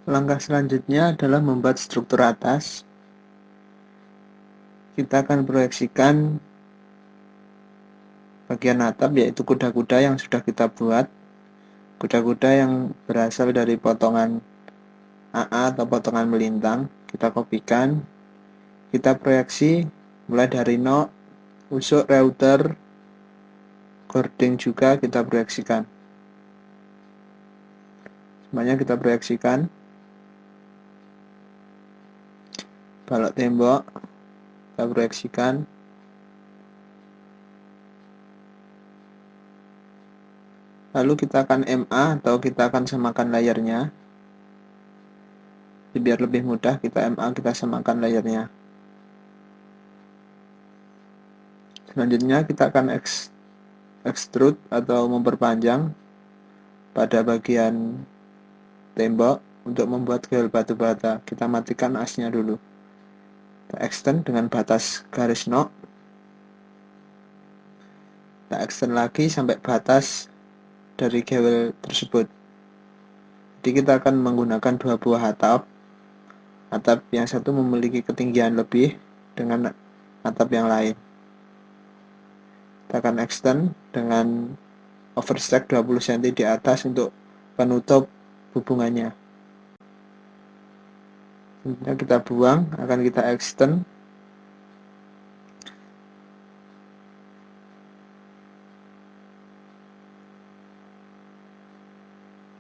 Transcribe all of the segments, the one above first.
Langkah selanjutnya adalah membuat struktur atas. Kita akan proyeksikan bagian atap, yaitu kuda-kuda yang sudah kita buat. Kuda-kuda yang berasal dari potongan AA atau potongan melintang. Kita kopikan, kita proyeksi mulai dari no, usuk, reuter, gording juga kita proyeksikan. Semuanya kita proyeksikan. Balok tembok kita proyeksikan. Lalu kita akan MA atau kita akan samakan layarnya. Biar lebih mudah, kita MA, kita samakan layarnya. Selanjutnya kita akan extrude atau memperpanjang pada bagian tembok untuk membuat gel batu bata. Kita matikan asnya dulu. Kita extend dengan batas garis no. Kita extend lagi sampai batas dari gewel tersebut. Jadi kita akan menggunakan dua buah atap. Atap yang satu memiliki ketinggian lebih dengan atap yang lain. Kita akan extend dengan overstack 20 cm di atas untuk penutup hubungannya. Selanjutnya kita buang, akan kita extend.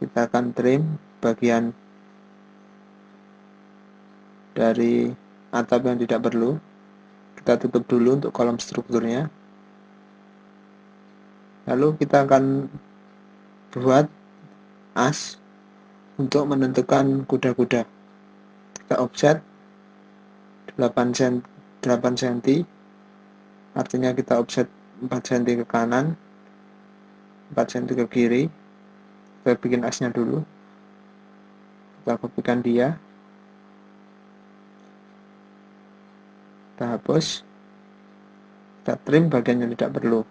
Kita akan trim bagian dari atap yang tidak perlu. Kita tutup dulu untuk kolom strukturnya. Lalu kita akan buat as untuk menentukan kuda-kuda. Kita offset 8 cm, artinya kita offset 4 cm ke kanan, 4 cm ke kiri. Kita bikin asnya dulu. Kita kopikan dia. Kita hapus. Kita trim bagian yang tidak perlu.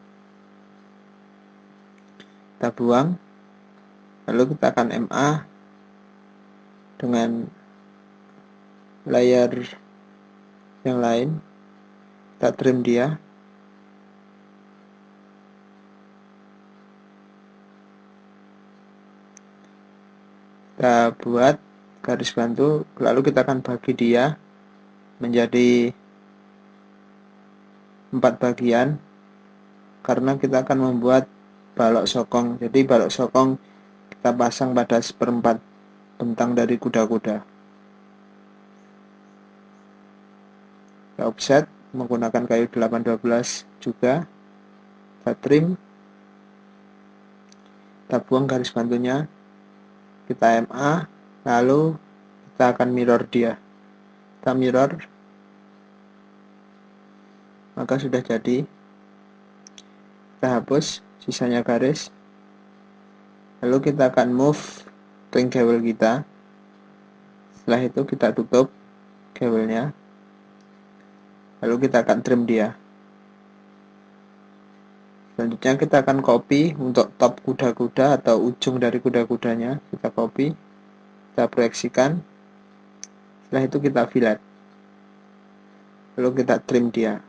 Kita buang. Lalu kita akan MA dengan layar yang lain. Kita trim dia. Kita buat garis bantu, lalu kita akan bagi dia menjadi 4 bagian karena kita akan membuat balok sokong. Jadi balok sokong kita pasang pada 1/4 bentang dari kuda-kuda. Kita offset menggunakan kayu 812 juga. Kita trim. Kita buang garis bantunya. Kita MA, lalu kita akan mirror dia. Kita mirror, maka sudah jadi. Kita hapus sisanya garis. Lalu kita akan move ring gewel kita. Setelah itu kita tutup gewelnya. Lalu kita akan trim dia. Selanjutnya kita akan copy untuk top kuda-kuda atau ujung dari kuda-kudanya. Kita copy, kita proyeksikan. Setelah itu kita fillet. Lalu kita trim dia.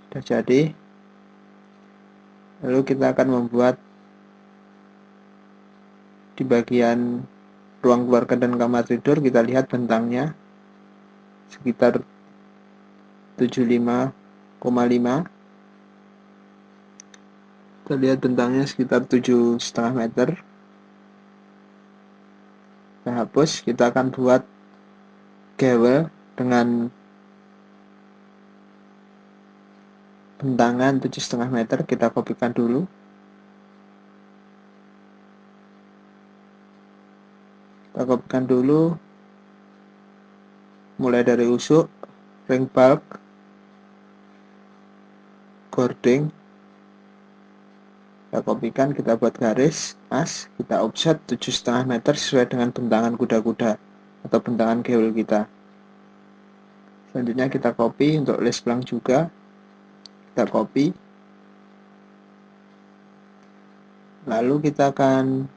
Sudah jadi. Lalu kita akan membuat di bagian ruang keluarga dan kamar tidur, kita lihat bentangnya sekitar 75,5. Kita lihat bentangnya sekitar 7,5 meter. Kita hapus, kita akan buat gewel dengan bentangan 7,5 meter. Kita kopikan dulu. Kita kopikan dulu mulai dari usuk, ring bulk, gording. Kita kopikan, kita buat garis as, kita offset 7,5 meter sesuai dengan bentangan kuda-kuda atau bentangan gewel kita. Selanjutnya kita copy untuk les blank juga. Kita copy. Lalu kita akan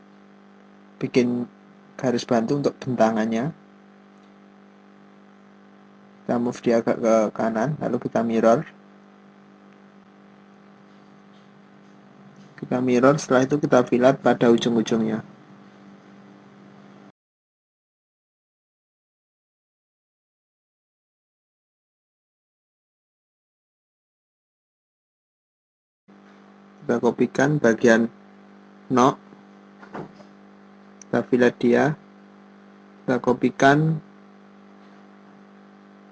bikin garis bantu untuk bentangannya. Kita move dia agak ke kanan, lalu kita mirror. Setelah itu kita fillet pada ujung-ujungnya. Kita kopikan bagian knock, kita fillet dia, kita kopikan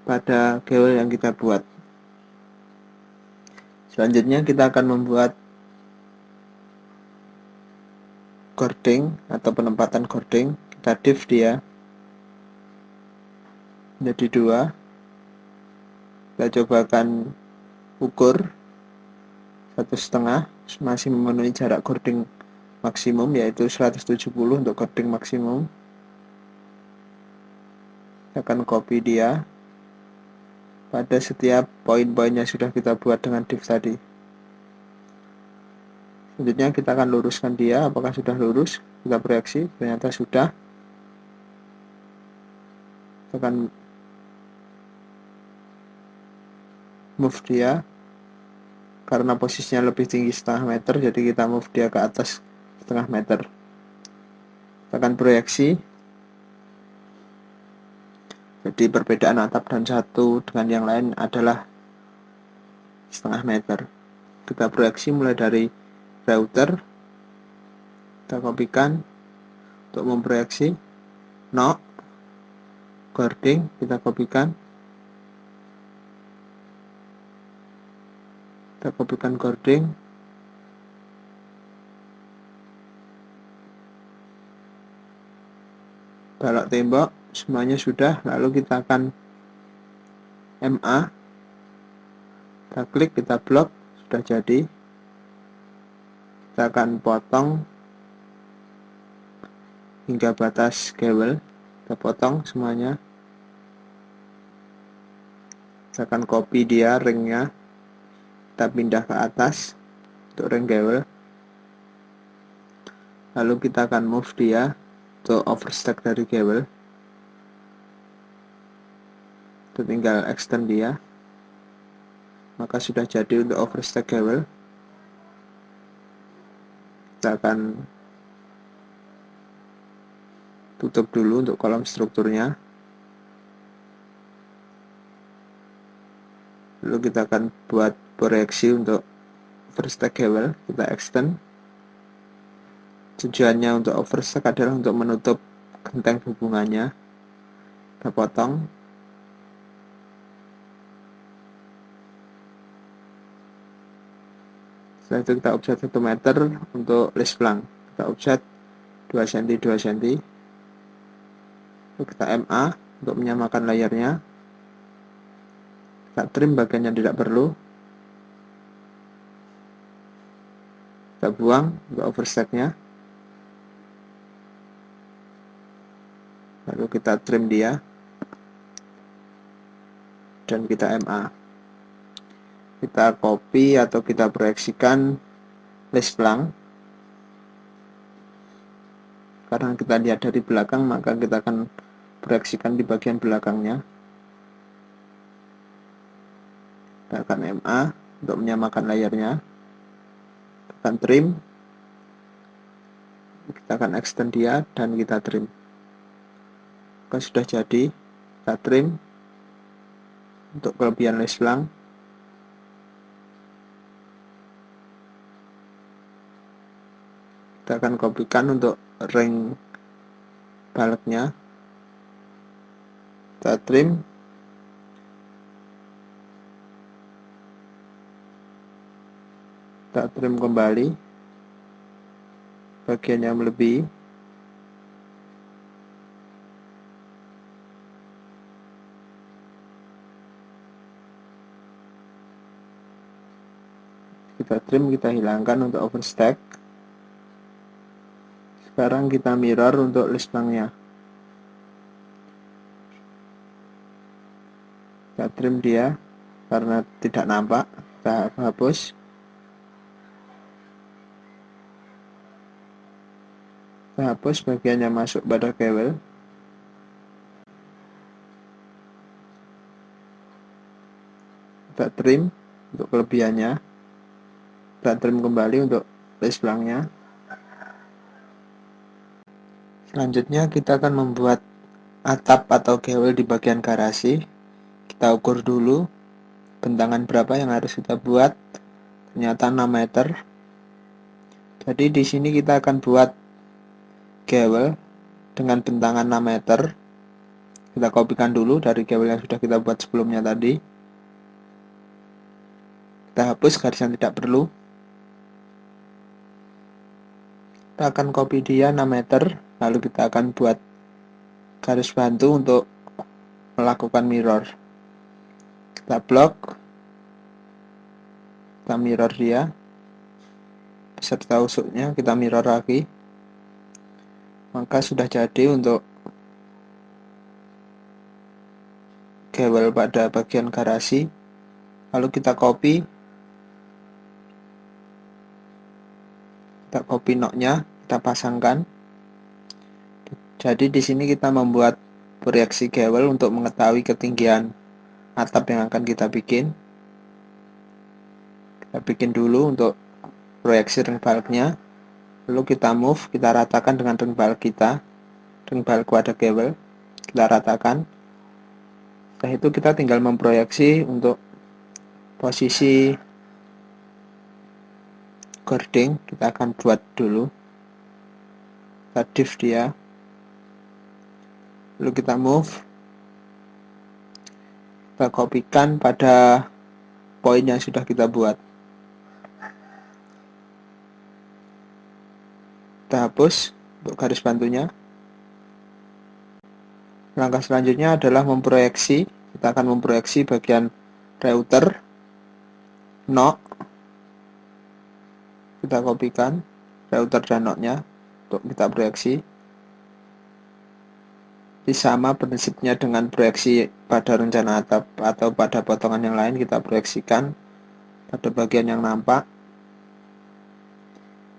pada kewl yang kita buat. Selanjutnya kita akan membuat cording atau penempatan cording. Kita div dia menjadi 2. Kita cobakan ukur 1,5, masih memenuhi jarak cording maksimum, yaitu 170 untuk cording maksimum. Kita akan copy dia pada setiap poin-poinnya sudah kita buat dengan div tadi. Selanjutnya kita akan luruskan dia, apakah sudah lurus. Kita proyeksi, ternyata sudah. Kita akan move dia, karena posisinya lebih tinggi 0,5 meter, jadi kita move dia ke atas 0,5 meter. Kita akan proyeksi, jadi perbedaan atap dan satu dengan yang lain adalah 0,5 meter. Kita proyeksi mulai dari router, kita kopikan untuk memproyeksi knock, cording, kita kopikan, cording, balok tembok, semuanya sudah. Lalu kita akan MA, kita klik, kita blok, sudah jadi. Kita akan potong hingga batas kewl, kita potong semuanya. Kita akan copy dia ringnya, kita pindah ke atas untuk ring kewl. Lalu kita akan move dia untuk overstack dari kewl. Kita tinggal extend dia, maka sudah jadi untuk overstack kewl. Kita akan tutup dulu untuk kolom strukturnya. Lalu kita akan buat proyeksi untuk overstack kewl, kita extend. Tujuannya untuk overstack adalah untuk menutup genteng hubungannya. Kita potong. Setelah itu kita offset 1 meter untuk list plank. Kita offset 2 cm 2 cm. Lalu kita MA untuk menyamakan layarnya. Kita trim bagian yang tidak perlu. Kita buang untuk overstacknya. Lalu kita trim dia dan kita MA. Kita copy atau kita proyeksikan list plank. Karena kita lihat dari belakang, maka kita akan proyeksikan di bagian belakangnya. Kita akan MA untuk menyamakan layarnya. Kita akan trim. Kita akan extend dia dan kita trim. Maka sudah jadi. Kita trim untuk kelebihan list plank. Kita akan kopikan untuk ring baletnya. Kita trim. Kita trim kembali bagian yang melebihi. Kita trim, kita hilangkan untuk overstack. Sekarang kita mirror untuk list planknya. Kita trim dia karena tidak nampak. Kita hapus. Kita Kita hapus bagian yang masuk pada kewel. Kita trim untuk kelebihannya. Kita trim kembali untuk base belangnya. Selanjutnya kita akan membuat atap atau kewel di bagian garasi. Kita ukur dulu bentangan berapa yang harus kita buat. Ternyata 6 meter. Jadi di sini kita akan buat kewel dengan bentangan 6 meter. Kita kopikan dulu dari kewel yang sudah kita buat sebelumnya tadi. Kita hapus garis yang tidak perlu. Kita akan copy dia 6 meter, lalu kita akan buat garis bantu untuk melakukan mirror. Kita blok, kita mirror dia beserta usuknya, kita mirror lagi. Maka sudah jadi untuk kewel pada bagian garasi. Lalu kita copy knocknya, kita pasangkan. Jadi di sini kita membuat proyeksi kewel untuk mengetahui ketinggian atap yang akan kita bikin. Kita bikin dulu untuk proyeksi ring bulknya, lalu kita move, kita ratakan dengan ring bulk kita. Ring bulk ada kewel, kita ratakan. Setelah itu kita tinggal memproyeksi untuk posisi cording. Kita akan buat dulu, kita div dia, lalu kita move, kita kopikan pada poin yang sudah kita buat. Kita hapus untuk garis bantunya. Langkah selanjutnya adalah memproyeksi. Kita akan memproyeksi bagian router, knock. Kita kopikan router dan knocknya untuk kita proyeksi. Ini sama prinsipnya dengan proyeksi pada rencana atap atau pada potongan yang lain. Kita proyeksikan pada bagian yang nampak,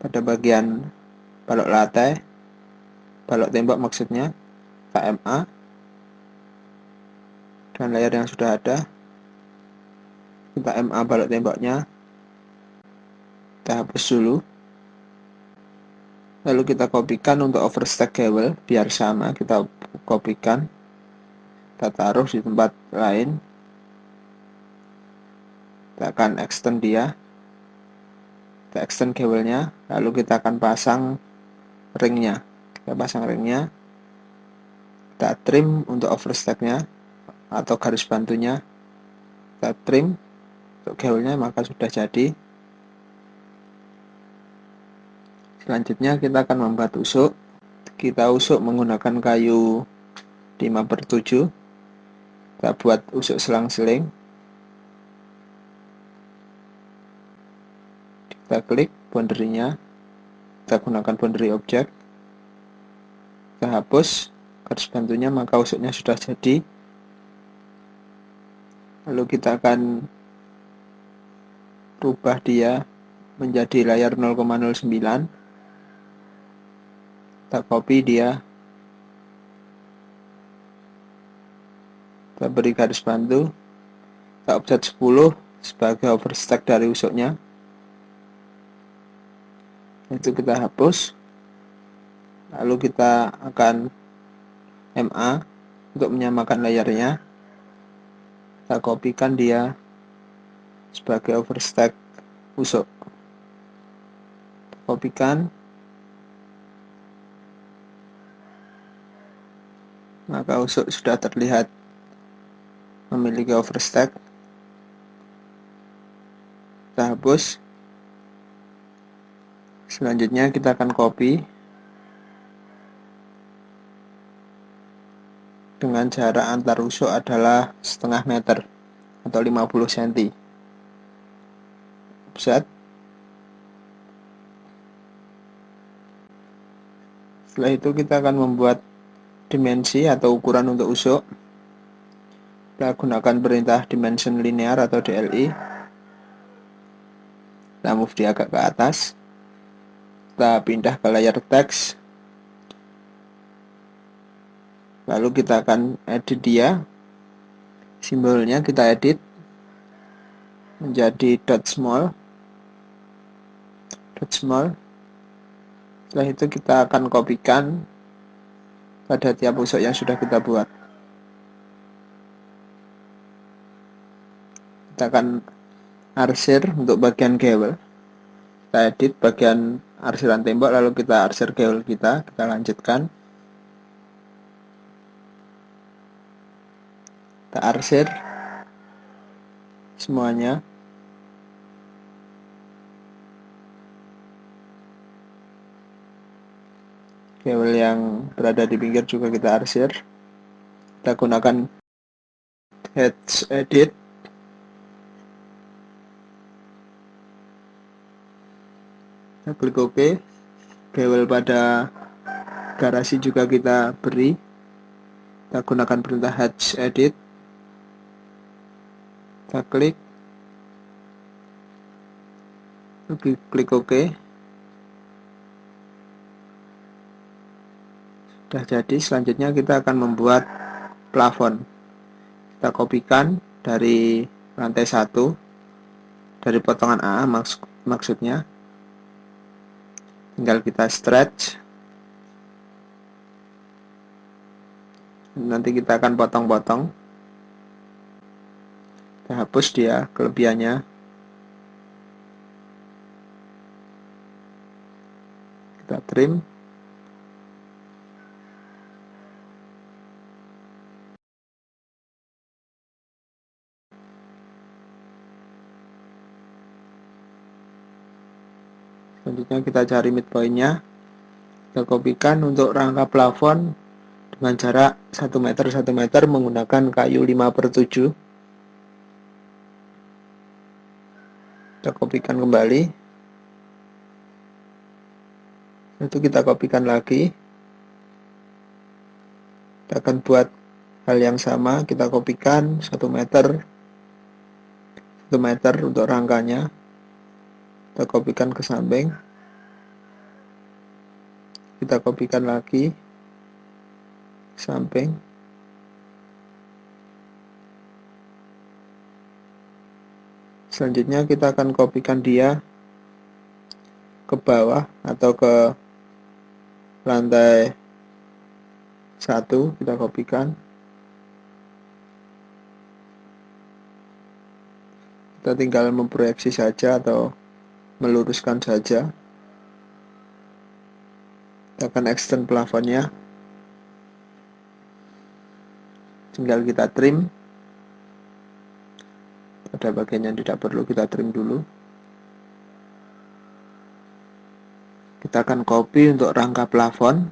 pada bagian balok lantai, balok tembok maksudnya, KMA, dan layar yang sudah ada. Kita MA balok temboknya, kita hapus dulu, lalu kita kopikan untuk overstack kewel biar sama. Kita kopikan, kita taruh di tempat lain, kita akan extend dia, kita extend kewelnya, lalu kita akan pasang ringnya. Kita pasang ringnya, kita trim untuk overstacknya atau garis bantunya, kita trim untuk kewelnya, maka sudah jadi. Selanjutnya kita akan membuat usuk. Kita usuk menggunakan kayu 5/7. Kita buat usuk selang-seling. Kita klik boundary-nya. Kita gunakan boundary object. Kita hapus garis bantunya, maka usuknya sudah jadi. Lalu kita akan rubah dia menjadi layar 0,09. Kita copy dia, kita beri garis bantu, kita offset 10 sebagai overstack dari usuknya. Itu kita hapus, lalu kita akan MA untuk menyamakan layarnya. Kita kopikan dia sebagai overstack usuk, kopikan, maka usuk sudah terlihat memiliki overstack. Kita hapus. Selanjutnya kita akan copy dengan jarak antar usuk adalah setengah meter atau 50 cm. Offset. Setelah itu kita akan membuat dimensi atau ukuran untuk usuk. Kita gunakan perintah dimension linear atau DLI. Kita move dia agak ke atas. Kita pindah ke layar teks. Lalu kita akan edit dia, simbolnya kita edit menjadi dot small. Setelah itu kita akan kopikan pada tiap usuk yang sudah kita buat. Kita akan arsir untuk bagian gewel. Kita edit bagian arsiran tembok, lalu kita arsir gewel kita lanjutkan. Kita arsir semuanya. Gewel yang berada di pinggir juga kita arsir. Kita gunakan Hedge Edit. Kita klik OK. Gewel pada garasi juga kita beri. Kita gunakan perintah Hedge Edit. Kita klik OK. Sudah jadi. Selanjutnya kita akan membuat plafon. Kita kopikan dari lantai 1, dari potongan A maksudnya. Tinggal kita stretch. Nanti kita akan potong-potong. Kita hapus dia kelebihannya. Kita trim. Selanjutnya kita cari midpoint-nya. Kita kopikan untuk rangka plafon dengan jarak 1 meter menggunakan kayu 5/7. Kita kopikan kembali. Itu kita kopikan lagi. Kita akan buat hal yang sama. Kita kopikan 1 meter untuk rangkanya. Kita kopikan ke samping. Kita kopikan lagi samping. Selanjutnya kita akan kopikan dia ke bawah atau ke lantai 1. Kita kopikan. Kita tinggal memproyeksi saja atau meluruskan saja. Kita akan extend plafonnya. Tinggal kita trim. Pada bagian yang tidak perlu kita trim dulu. Kita akan copy untuk rangka plafon.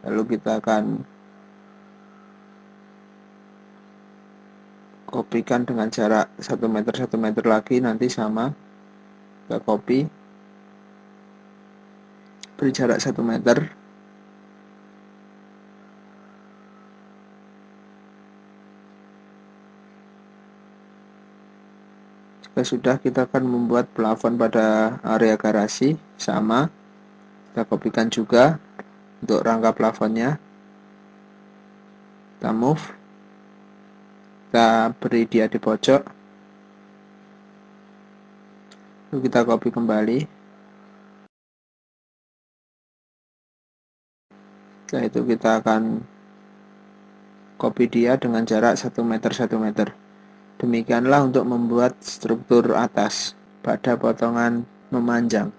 Lalu kita akan kopikan dengan jarak 1 meter lagi, nanti sama. Kita copy, beri jarak 1 meter. Jika sudah, kita akan membuat plafon pada area garasi, sama. Kita kopikan juga untuk rangka plafonnya. Kita move. Kita beri dia di pojok. Lalu kita copy kembali. Setelah itu kita akan copy dia dengan jarak 1 meter. Demikianlah untuk membuat struktur atas pada potongan memanjang.